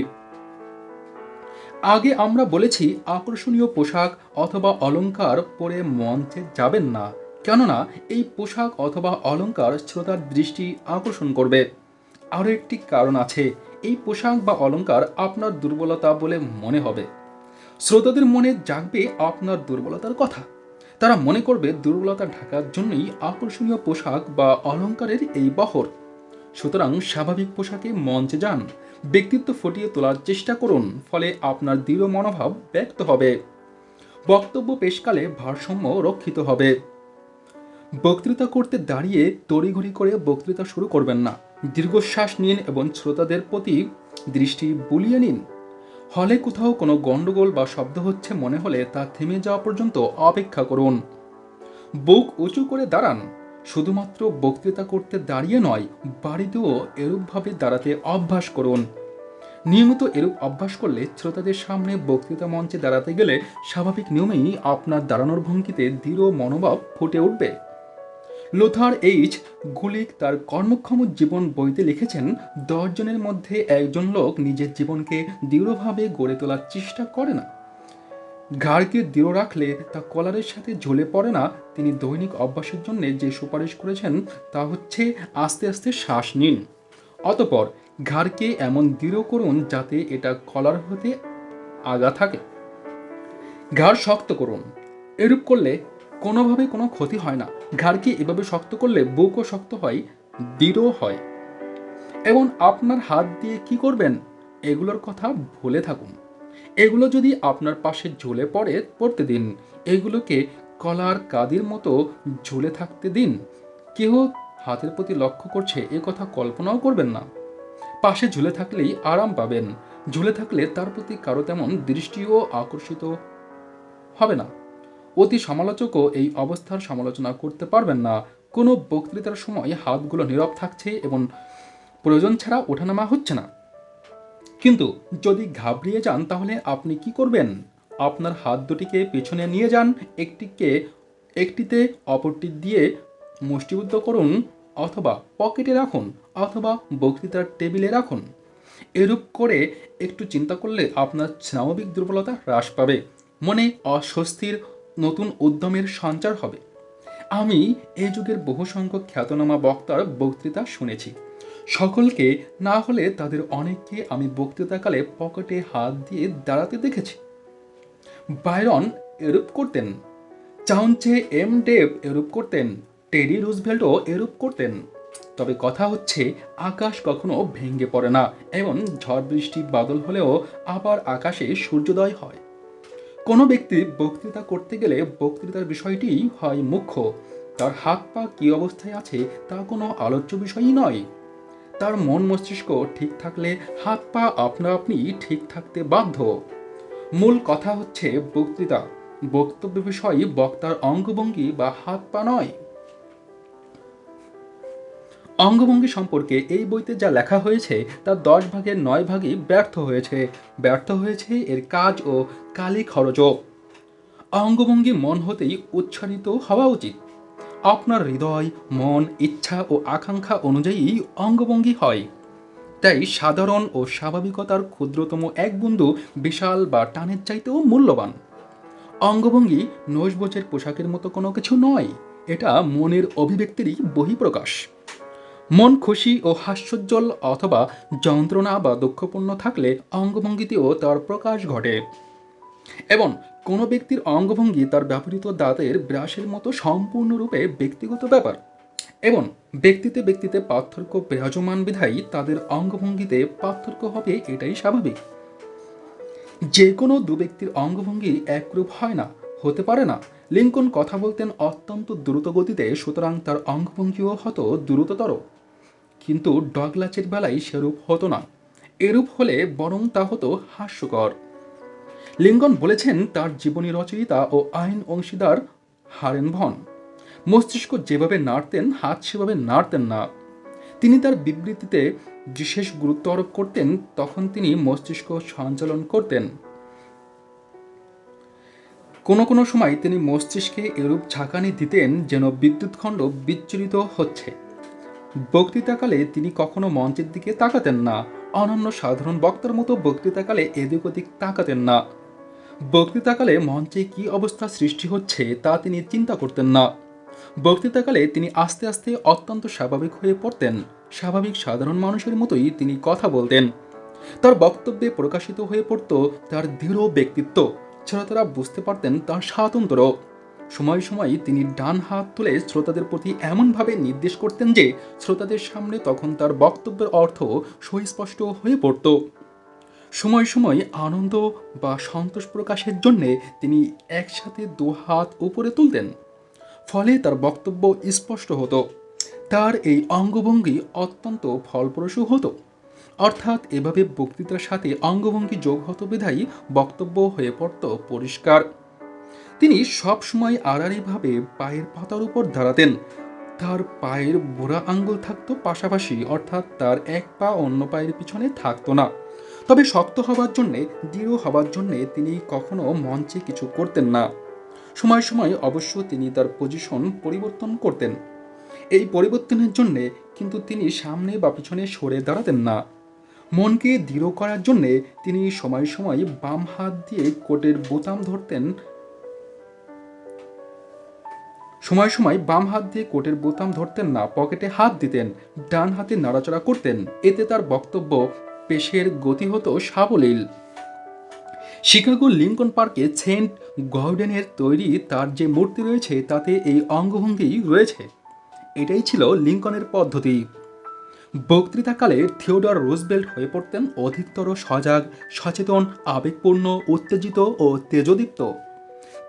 Speaker 1: আগে আমরা বলেছি আকর্ষণীয় পোশাক অথবা অলংকার পরে মঞ্চে যাবেন না, কেননা এই পোশাক অথবা অলংকার শ্রোতার দৃষ্টি আকর্ষণ করবে। আরও একটি কারণ আছে, এই পোশাক বা অলংকার আপনার দুর্বলতা বলে মনে হবে। শ্রোতাদের মনে জাগবে আপনার দুর্বলতার কথা। তারা মনে করবে দুর্বলতা ঢাকার জন্যই আকর্ষণীয় পোশাক বা অলংকারের এই বহর। সুতরাং স্বাভাবিক পোশাকে মঞ্চে যান, ব্যক্তিত্ব ফুটিয়ে তোলার চেষ্টা করুন, ফলে আপনার দৃঢ় মনোভাব ব্যক্ত হবে। বক্তব্য পেশকালে ভারসাম্য রক্ষিত হবে। বক্তৃতা করতে দাঁড়িয়ে তড়িঘড়ি করে বক্তৃতা শুরু করবেন না। দীর্ঘশ্বাস নিন এবং শ্রোতাদের প্রতি দৃষ্টি বুলিয়ে নিন। হলে কোথাও কোনো গণ্ডগোল বা শব্দ হচ্ছে মনে হলে তা থেমে যাওয়া পর্যন্ত অপেক্ষা করুন। বুক উঁচু করে দাঁড়ান। শুধুমাত্র বক্তৃতা করতে দাঁড়িয়ে নয়, বাড়িতেও এরূপভাবে দাঁড়াতে অভ্যাস করুন। নিয়মিত এরূপ অভ্যাস করলে শ্রোতাদের সামনে বক্তৃতা মঞ্চে দাঁড়াতে গেলে স্বাভাবিক নিয়মেই আপনার দাঁড়ানোর ভঙ্গিতে দৃঢ় মনোভাব ফুটে উঠবে। লুথার এইচ গুলিক তার কর্মক্ষম জীবন বইতে লিখেছেন, 10 জনের মধ্যে একজন লোক নিজের জীবনকে দৃঢ়ভাবে গড়ে তোলার চেষ্টা করে না। ঘাড়কে দৃঢ় রাখলে তা কলারের সাথে ঝুলে পড়ে না। তিনি দৈনিক অভ্যাসের জন্য যে সুপারিশ করেছেন তা হচ্ছে আস্তে আস্তে শ্বাস নিন, অতঃপর ঘাড়কে এমন দৃঢ় করুন যাতে এটা কলার হতে আগা থাকে। ঘাড় শক্ত করুন। এরূপ করলে কোনোভাবে কোনো ক্ষতি হয় না। ঘাড়কে এভাবে শক্ত করলে বুকও শক্ত হয়, দৃঢ় হয়। এবং আপনার হাত দিয়ে কি করবেন এগুলোর কথা ভুলে থাকুন। এগুলো যদি আপনার পাশে ঝুলে পড়তে দিন। এগুলোকে কলার কাদির মতো ঝুলে থাকতে দিন। কেহ হাতের প্রতি লক্ষ্য করছে এ কথা কল্পনাও করবেন না। পাশে ঝুলে থাকলেই আরাম পাবেন। ঝুলে থাকলে তার প্রতি কারো তেমন দৃষ্টিও আকর্ষিত হবে না। অতি সমালোচকও এই অবস্থার সমালোচনা করতে পারবেন না। কোনো বক্তৃতার সময় হাতগুলো নীরব থাকছে এবং প্রয়োজন ছাড়া ওঠানামা হচ্ছে না। কিন্তু যদি ঘাবড়িয়ে যান তাহলে আপনি কি করবেন? আপনার হাত দুটিকে পেছনে নিয়ে যান, একটিতে অপরটি দিয়ে মুষ্টিবদ্ধ করুন, অথবা পকেটে রাখুন, অথবা বক্তৃতার টেবিলে রাখুন। এরূপ করে একটু চিন্তা করলে আপনার স্নায়বিক দুর্বলতা হ্রাস পাবে, মনে অস্বস্তির নতুন উদ্যমের সঞ্চার হবে। আমি এই যুগের বহু সংখ্যক খ্যাতনামা বক্তার বক্তৃতা শুনেছি। সকলকে না হলে তাদের অনেককে আমি বক্তৃতাকালে পকেটে হাত দিয়ে দাঁড়াতে দেখেছি। বায়রন এরূপ করতেন, চাউনচে এম ডেভ এরূপ করতেন, টেডি রুজভেল্টও এরূপ করতেন। তবে কথা হচ্ছে, আকাশ কখনো ভেঙে পড়ে না, এবং ঝড় বৃষ্টি বাদল হলেও আবার আকাশে সূর্যোদয় হয়। কোনো ব্যক্তি বক্তৃতা করতে গেলে বক্তৃতার বিষয়টি হয় মুখ্য, তার হাত পা কী অবস্থায় আছে তা কোনো আলোচ্য বিষয়ই নয়। তার মন মস্তিষ্ক ঠিক থাকলে হাত পা আপনা আপনি ঠিক থাকতে বাধ্য। মূল কথা হচ্ছে বক্তৃতা, বক্তব্য বিষয় বক্তার অঙ্গভঙ্গি বা হাত পা নয়। অঙ্গভঙ্গি সম্পর্কে এই বইতে যা লেখা হয়েছে তার 10 ভাগের 9 ভাগই ব্যর্থ হয়েছে এর কাজ ও কালি খরচও। অঙ্গভঙ্গি মন হতেই উচ্চারিত হওয়া উচিত। আপনার হৃদয়, মন, ইচ্ছা ও আকাঙ্ক্ষা অনুযায়ী অঙ্গভঙ্গি হয়। তাই সাধারণ ও স্বাভাবিকতার ক্ষুদ্রতম এক বিন্দু বিশাল বা টানের চাইতেও মূল্যবান। অঙ্গভঙ্গি নৈশভোজের পোশাকের মতো কোনো কিছু নয়, এটা মনের অভিব্যক্তিরই বহিঃপ্রকাশ। মন খুশি ও হাস্যোজ্জ্বল অথবা যন্ত্রণা বা দুঃখপূর্ণ থাকলে অঙ্গভঙ্গিতেও তার প্রকাশ ঘটে। এবং কোনো ব্যক্তির অঙ্গভঙ্গি তার ব্যবহৃত দাঁতের ব্রাশের মতো সম্পূর্ণরূপে ব্যক্তিগত ব্যাপার, এবং ব্যক্তিতে পার্থক্য বিরাজমান বিধায়ী তাদের অঙ্গভঙ্গিতে পার্থক্য হবে, এটাই স্বাভাবিক। যে কোনো দু ব্যক্তির অঙ্গভঙ্গি একরূপ হয় না, হতে পারে না। লিঙ্কন কথা বলতেন অত্যন্ত দ্রুত গতিতে, সুতরাং তার অঙ্গভঙ্গিও হতো দ্রুততর। কিন্তু ডগলাচের বেলায় সেরূপ হতো না। এরূপ হলে বরং তা হতো হাস্যকর। লিঙ্কন বলেছেন তার জীবনী রচয়িতা ও আইন অংশীদার হারেন ভন মস্তিষ্ক যেভাবে নাড়তেন, হাত সেভাবে নাড়তেন না। তিনি তার বিবৃতিতে বিশেষ গুরুত্ব আরোপ করতেন, তখন তিনি মস্তিষ্ক সঞ্চালন করতেন। কোনো সময় তিনি মস্তিষ্কে এরূপ ঝাঁকানি দিতেন যেন বিদ্যুৎখণ্ড বিচ্ছুরিত হচ্ছে। বক্তৃতাকালে তিনি কখনো মঞ্চের দিকে তাকাতেন না, অনন্য সাধারণ বক্তার মতো বক্তৃতাকালে এদিক ওদিক তাকাতেন না। বক্তৃতাকালে মঞ্চে কী অবস্থা সৃষ্টি হচ্ছে তা তিনি চিন্তা করতেন না। বক্তৃতাকালে তিনি আস্তে আস্তে অত্যন্ত স্বাভাবিক হয়ে পড়তেন। স্বাভাবিক সাধারণ মানুষের মতোই তিনি কথা বলতেন। তার বক্তব্যে প্রকাশিত হয়ে পড়ত তার দৃঢ় ব্যক্তিত্ব, শ্রোতারা বুঝতে পারতেন তার স্বাতন্ত্র্য। সময় সময় তিনি ডান হাত তুলে শ্রোতাদের প্রতি এমনভাবে নির্দেশ করতেন যে শ্রোতাদের সামনে তখন তার বক্তব্যের অর্থ সুস্পষ্ট হয়ে পড়ত। সময় সময় আনন্দ বা সন্তোষ প্রকাশের জন্যে তিনি একসাথে দু হাত উপরে তুলতেন, ফলে তার বক্তব্য স্পষ্ট হতো। তার এই অঙ্গভঙ্গি অত্যন্ত ফলপ্রসূ হতো, অর্থাৎ এভাবে বক্তৃতার সাথে অঙ্গভঙ্গি যোগ হতো বিধায়ী বক্তব্য হয়ে পড়ত পরিষ্কার। তিনি সব সময় আড়াআড়িভাবে পায়ের পাতার উপর দাঁড়াতেন। তার পায়ের বুড়া আঙ্গুল থাকতো পাশাপাশি, অর্থাৎ তার এক পা অন্য পায়ের পিছনে থাকতো না। তবে শক্ত হবার জন্যে, দৃঢ় হবার জন্যে তিনি কখনো মঞ্চে কিছু করতেন না। সময় সময় অবশ্য তিনি তার পজিশন পরিবর্তন করতেন। এই পরিবর্তনের জন্যে কিন্তু তিনি সামনে বা পিছনে সরে দাঁড়াতেন না। মনকে দৃঢ় করার জন্যে তিনি সময় সময় বাম হাত দিয়ে কোটের বোতাম ধরতেন, না, পকেটে হাত দিতেন, ডান হাতে নাড়াচাড়া করতেন। এতে তার বক্তব্য পেশের গতি হতো সাবলীল। শিকাগোর লিঙ্কন পার্কে সেন্ট গর্ডনের তৈরি তার যে মূর্তি রয়েছে তাতে এই অঙ্গভঙ্গি রয়েছে। এটাই ছিল লিঙ্কনের পদ্ধতি। বক্তৃতাকালে থিওডর রুজভেল্ট হয়ে পড়তেন অধিকতর সজাগ, সচেতন, আবেগপূর্ণ, উত্তেজিত ও তেজোদীপ্ত।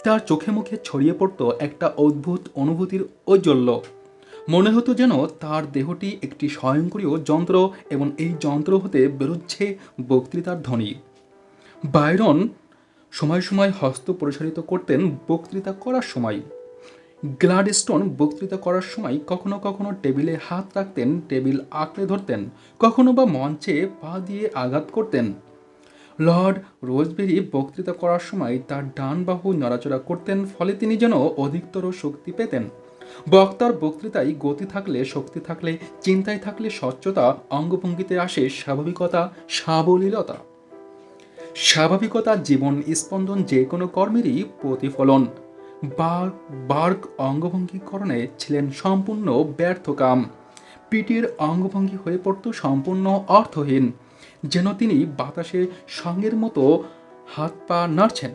Speaker 1: তার চোখে মুখে ছড়িয়ে পড়ত একটা অদ্ভুত অনুভূতির ঔজ্জ্বল্য। মনে হতো যেন তার দেহটি একটি স্বয়ংক্রিয় যন্ত্র, এবং এই যন্ত্র হতে বেরোচ্ছে বক্তৃতার ধ্বনি। বায়রন সময় সময় হস্ত প্রসারিত করতেন বক্তৃতা করার সময়। গ্লাডস্টোন বক্তৃতা করার সময় কখনো কখনো টেবিলে হাত রাখতেন, টেবিল আঁকড়ে ধরতেন, কখনো বা মঞ্চে পা দিয়ে আঘাত করতেন। লর্ড রোজবেরি বক্তৃতা করার সময় তার ডান বাহু নড়াচড়া করতেন, ফলে তিনি যেন অধিকতর শক্তি পেতেন। বক্তার বক্তৃতায় গতি থাকলে, শক্তি থাকলে, চিন্তায় থাকলে স্বচ্ছতা, অঙ্গভঙ্গিতে আসে স্বাভাবিকতা, সাবলীলতা। স্বাভাবিকতা জীবন স্পন্দন যে কোনো কর্মেরই প্রতিফলন। বার্গ অঙ্গভঙ্গিকরণে ছিলেন সম্পূর্ণ ব্যর্থকাম। পিটির অঙ্গভঙ্গি হয়ে পড়ত সম্পূর্ণ অর্থহীন, যেন তিনি বাতাসে সঙ্গের মতো হাত পা নাড়ছেন।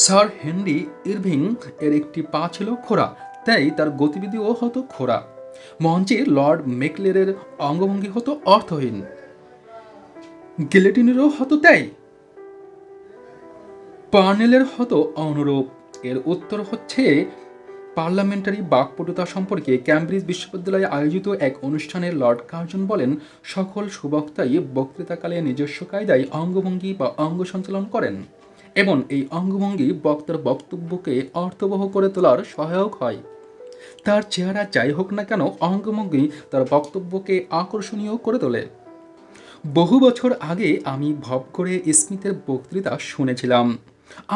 Speaker 1: স্যার হেনরি ইরভিং এর একটি পা ছিল খোঁড়া, তাই তার গতিবিধিও হতো খোঁড়া। মঞ্চে লর্ড মেকলেরের অঙ্গভঙ্গি হতো অর্থহীন, গিলেটিনেরও হতো তাই, পার্নেলের হতো অনুরূপ। এর উত্তর হচ্ছে পার্লামেন্টারি বাকপটুতা সম্পর্কে ক্যামব্রিজ বিশ্ববিদ্যালয়ে আয়োজিত এক অনুষ্ঠানে লর্ড কার্জন বলেন, সকল সুবক্তাই বক্তৃতাকালে নিজস্ব কায়দায় অঙ্গভঙ্গি বা অঙ্গ সঞ্চালন করেন এবং এই অঙ্গভঙ্গি বক্তার বক্তব্যকে অর্থবহ করে তোলার সহায়ক হয়। তার চেহারা যাই হোক না কেন, অঙ্গভঙ্গি তার বক্তব্যকে আকর্ষণীয় করে তোলে। বহু বছর আগে আমি ভব করে স্মিথের বক্তৃতা শুনেছিলাম।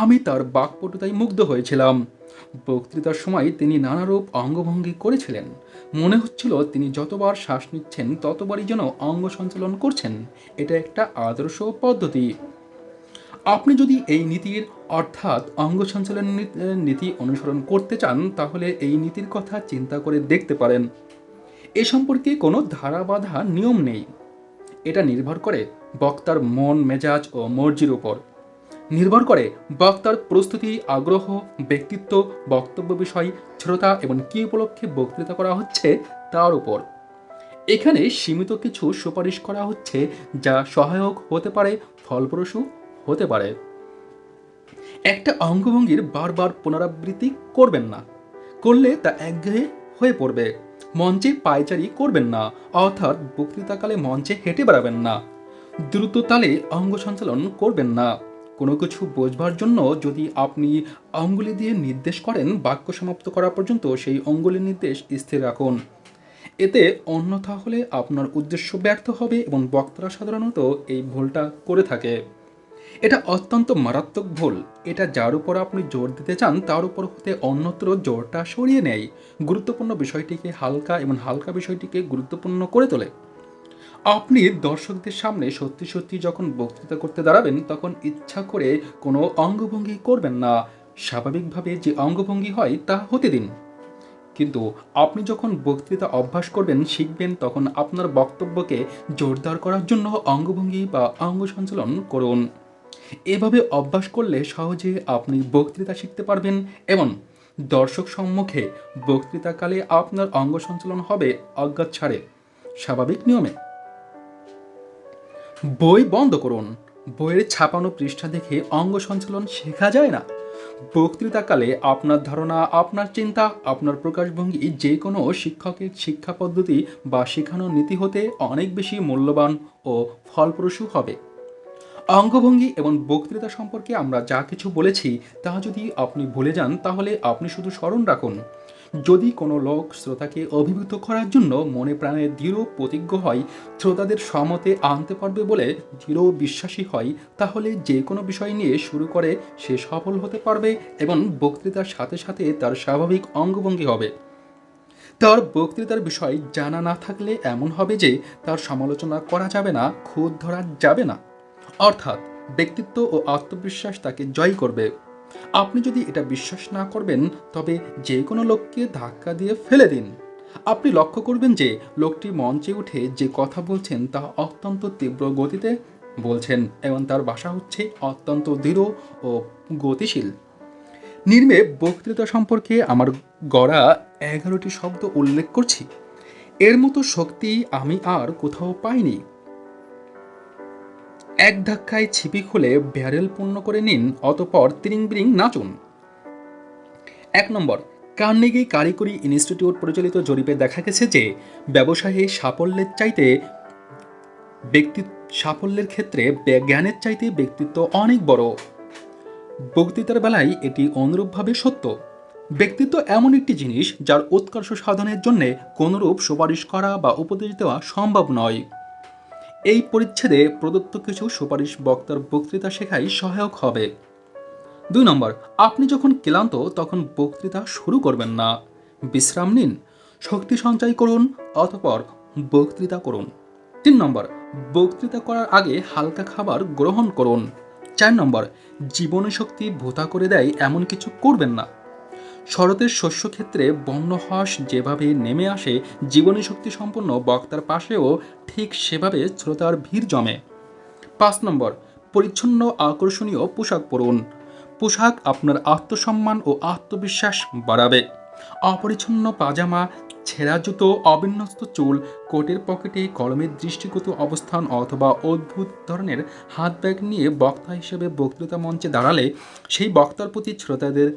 Speaker 1: আমি তার বাকপটুতায় মুগ্ধ হয়েছিলাম। বক্তৃতার সময় তিনি নানারূপ অঙ্গভঙ্গি করেছিলেন। মনে হচ্ছিল তিনি যতবার শ্বাস নিচ্ছেন ততবারই যেন অঙ্গ সঞ্চালন করছেন। এটা একটা আদর্শ পদ্ধতি। আপনি যদি এই নীতির অর্থাৎ অঙ্গ সঞ্চালন নীতি অনুসরণ করতে চান, তাহলে এই নীতির কথা চিন্তা করে দেখতে পারেন। এ সম্পর্কে কোনো ধারা বাঁধা নিয়ম নেই। এটা নির্ভর করে বক্তার মন মেজাজ ও মর্জির উপর। নির্ভর করে বক্তার প্রস্তুতি, আগ্রহ, ব্যক্তিত্ব, বক্তব্য বিষয়, শ্রোতা এবং কী উপলক্ষে বক্তৃতা করা হচ্ছে তার উপর। এখানে সীমিত কিছু সুপারিশ করা হচ্ছে যা সহায়ক হতে পারে, ফলপ্রসূ হতে পারে। একটা অঙ্গভঙ্গির বারবার পুনরাবৃত্তি করবেন না, করলে তা একঘেয়ে হয়ে পড়বে। মঞ্চে পায়চারি করবেন না, অর্থাৎ বক্তৃতাকালে মঞ্চে হেঁটে বেড়াবেন না। দ্রুত তালে অঙ্গ সঞ্চালন করবেন না। কোনো কিছু বোঝবার জন্য যদি আপনি অঙ্গুলি দিয়ে নির্দেশ করেন, বাক্য সমাপ্ত করা পর্যন্ত সেই অঙ্গুলির নির্দেশ স্থির রাখুন। এতে অন্যথা হলে আপনার উদ্দেশ্য ব্যর্থ হবে এবং বক্তারা সাধারণত এই ভুলটা করে থাকে। এটা অত্যন্ত মারাত্মক ভুল। এটা যার উপর আপনি জোর দিতে চান তার উপর হতে অন্যত্র জোরটা সরিয়ে নেয়, গুরুত্বপূর্ণ বিষয়টিকে হালকা এবং হালকা বিষয়টিকে গুরুত্বপূর্ণ করে তোলে। আপনি দর্শকদের সামনে সত্যি সত্যি যখন বক্তৃতা করতে দাঁড়াবেন, তখন ইচ্ছা করে কোনো অঙ্গভঙ্গি করবেন না। স্বাভাবিকভাবে যে অঙ্গভঙ্গি হয় তা হতে দিন। কিন্তু আপনি যখন বক্তৃতা অভ্যাস করবেন, শিখবেন, তখন আপনার বক্তব্যকে জোরদার করার জন্য অঙ্গভঙ্গি বা অঙ্গ সঞ্চালন করুন। এভাবে অভ্যাস করলে সহজে আপনি বক্তৃতা শিখতে পারবেন এবং দর্শক সম্মুখে বক্তৃতাকালে আপনার অঙ্গ সঞ্চালন হবে অজ্ঞাত ছাড়ে, স্বাভাবিক নিয়মে। বই বন্ধ করুন। বইয়ের ছাপানো পৃষ্ঠা দেখে অঙ্গ সঞ্চালন শেখা যায় না। বক্তৃতাকালে আপনার ধারণা, আপনার চিন্তা, আপনার প্রকাশভঙ্গি যে কোনো শিক্ষকের শিক্ষা পদ্ধতি বা শেখানোর নীতি হতে অনেক বেশি মূল্যবান ও ফলপ্রসূ হবে। অঙ্গভঙ্গি এবং বক্তৃতা সম্পর্কে আমরা যা কিছু বলেছি তা যদি আপনি ভুলে যান, তাহলে আপনি শুধু স্মরণ রাখুন, যদি কোনো লোক শ্রোতাকে অভিভূত করার জন্য মনে প্রাণে দৃঢ় প্রতিজ্ঞ হয়, শ্রোতাদের সম্মতে আনতে পারবে বলে দৃঢ় বিশ্বাসী হয়, তাহলে যে কোনো বিষয় নিয়ে শুরু করে সে সফল হতে পারবে এবং বক্তৃতার সাথে সাথে তার স্বাভাবিক অঙ্গভঙ্গি হবে। তার বক্তৃতার বিষয় জানা না থাকলে এমন হবে যে তার সমালোচনা করা যাবে না, খুঁত ধরা যাবে না। অর্থাৎ ব্যক্তিত্ব ও আত্মবিশ্বাস তাকে জয় করবে। আপনি যদি এটা বিশ্বাস না করবেন, তবে যে কোনো লোককে ধাক্কা দিয়ে ফেলে দিন। আপনি লক্ষ্য করবেন যে লোকটি মঞ্চে উঠে যে কথা বলছেন তা অত্যন্ত তীব্র গতিতে বলছেন এবং তার ভাষা হচ্ছে অত্যন্ত দৃঢ় ও গতিশীল। নির্মে বক্তৃতা সম্পর্কে আমার গড়া 11টি শব্দ উল্লেখ করছি। এর মতো শক্তি আমি আর কোথাও পাইনি। এক ধাক্কায় ছিপি খুলে ব্যারেল পূর্ণ করে নিন, অতঃপর তিরিং বিরিং নাচুন। 1 নম্বর, কার্নেগি কারিগরি ইনস্টিটিউট পরিচালিত জরিপে দেখা গেছে যে ব্যবসায়ে সাফল্যের ক্ষেত্রে জ্ঞানের চাইতে ব্যক্তিত্ব অনেক বড়। বক্তৃতার বেলায় এটি অনুরূপভাবে সত্য। ব্যক্তিত্ব এমন একটি জিনিস যার উৎকর্ষ সাধনের জন্য কোনরূপ সুপারিশ করা বা উপদেশ দেওয়া সম্ভব নয়। এই পরিচ্ছেদে প্রদত্ত কিছু সুপারিশ বক্তার বক্তৃতা শেখায় সহায়ক হবে। 2 নম্বর, আপনি যখন ক্লান্ত তখন বক্তৃতা শুরু করবেন না। বিশ্রাম নিন, শক্তি সঞ্চয় করুন, অতঃপর বক্তৃতা করুন। 3 নম্বর, বক্তৃতা করার আগে হালকা খাবার গ্রহণ করুন। 4 নম্বর, জীবনী শক্তি ভোঁতা করে দেয় এমন কিছু করবেন না। শরতের শস্যক্ষেত্রে বন্যহাঁস যেভাবে নেমে আসে জীবনী শক্তি সম্পন্ন বক্তার পাশেও ঠিক সেভাবে শ্রোতার ভিড় জমে। 5 নম্বর, পরিচ্ছন্ন আকর্ষণীয় পোশাক পরুন। পোশাক আপনার আত্মসম্মান ও আত্মবিশ্বাস বাড়াবে। অপরিচ্ছন্ন পাজামা, ছেঁড়া জুতো, অবিন্যস্ত চুল, কোটের পকেটে কলমের দৃষ্টিগত অবস্থান অথবা অদ্ভুত ধরনের হাত ব্যাগ নিয়ে বক্তা হিসেবে বক্তৃতা মঞ্চে দাঁড়ালে সেই বক্তার প্রতি শ্রোতাদের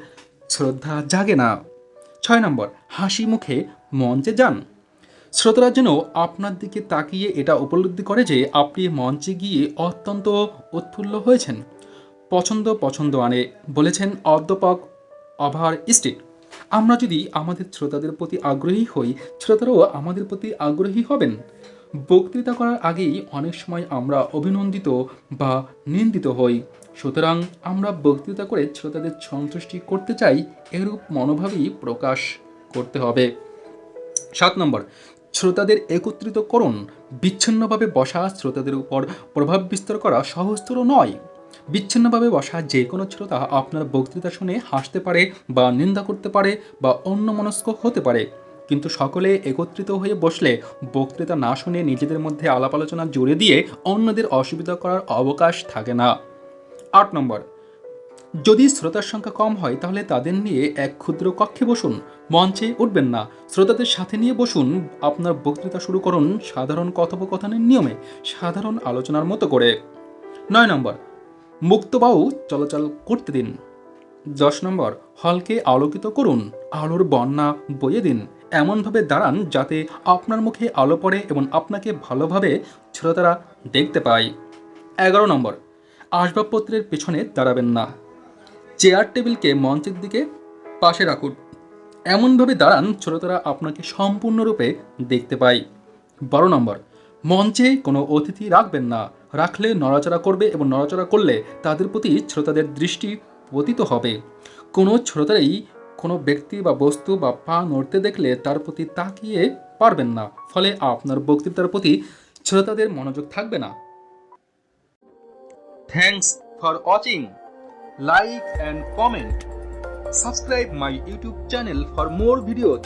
Speaker 1: শ্রদ্ধা জাগে না। 6 নম্বর, হাসি মুখে মঞ্চে যান। শ্রোতারা যেন আপনার দিকে তাকিয়ে এটা উপলব্ধি করে যে আপনি মঞ্চে গিয়ে অত্যন্ত উৎফুল্ল হয়েছেন। পছন্দ আনে বলেছেন অধ্যাপক অভার স্টিট। আমরা যদি আমাদের শ্রোতাদের প্রতি আগ্রহী হই, শ্রোতারাও আমাদের প্রতি আগ্রহী হবেন। বক্তৃতা করার আগেই অনেক সময় আমরা অভিনন্দিত বা নিন্দিত হই। সুতরাং আমরা বক্তৃতা করে শ্রোতাদের সন্তুষ্টি করতে চাই, এরূপ মনোভাবই প্রকাশ করতে হবে। 7 নম্বর, শ্রোতাদের একত্রিত করুন। বিচ্ছিন্নভাবে বসা শ্রোতাদের উপর প্রভাব বিস্তার করা সহজতর নয়। বিচ্ছিন্নভাবে বসা যে কোনো শ্রোতা আপনার বক্তৃতা শুনে হাসতে পারে বা নিন্দা করতে পারে বা অন্যমনস্ক হতে পারে, কিন্তু সকলে একত্রিত হয়ে বসলে বক্তৃতা না শুনে নিজেদের মধ্যে আলাপ আলোচনা জুড়ে দিয়ে অন্যদের অসুবিধা করার অবকাশ থাকে না। 8 নম্বর, যদি শ্রোতার সংখ্যা কম হয় তাহলে তাদের নিয়ে এক ক্ষুদ্র কক্ষে বসুন, মঞ্চে উঠবেন না। শ্রোতাদের সাথে নিয়ে বসুন, আপনার বক্তৃতা শুরু করুন সাধারণ কথোপকথনের নিয়মে, সাধারণ আলোচনার মতো করে। 9 নম্বর, মুক্ত বায়ু চলাচল করতে দিন। 10 নম্বর, হলকে আলোকিত করুন, আলোর বন্যা বইয়ে দিন, এমনভাবে দাঁড়ান যাতে আপনার মুখে আলো পড়ে এবং আপনাকে ভালোভাবে শ্রোতারা দেখতে পায়। 11 নম্বর, আসবাবপত্রের পেছনে দাঁড়াবেন না। চেয়ার টেবিলকে মঞ্চের দিকে পাশে রাখুন, এমনভাবে দাঁড়ান শ্রোতারা আপনাকে সম্পূর্ণরূপে দেখতে পায়। 12 নম্বর, মঞ্চে কোনো অতিথি রাখবেন না। রাখলে নড়াচড়া করবে এবং নড়াচড়া করলে তাদের প্রতি শ্রোতাদের দৃষ্টি পতিত হবে। কোনো শ্রোতারাই কোনো ব্যক্তি বা বস্তু বা পা নড়তে দেখলে তার প্রতি তাকিয়ে পারবেন না, ফলে আপনার বক্তৃতার প্রতি শ্রোতাদের মনোযোগ থাকবে না। Thanks for watching. Like and comment. Subscribe my YouTube channel for more videos.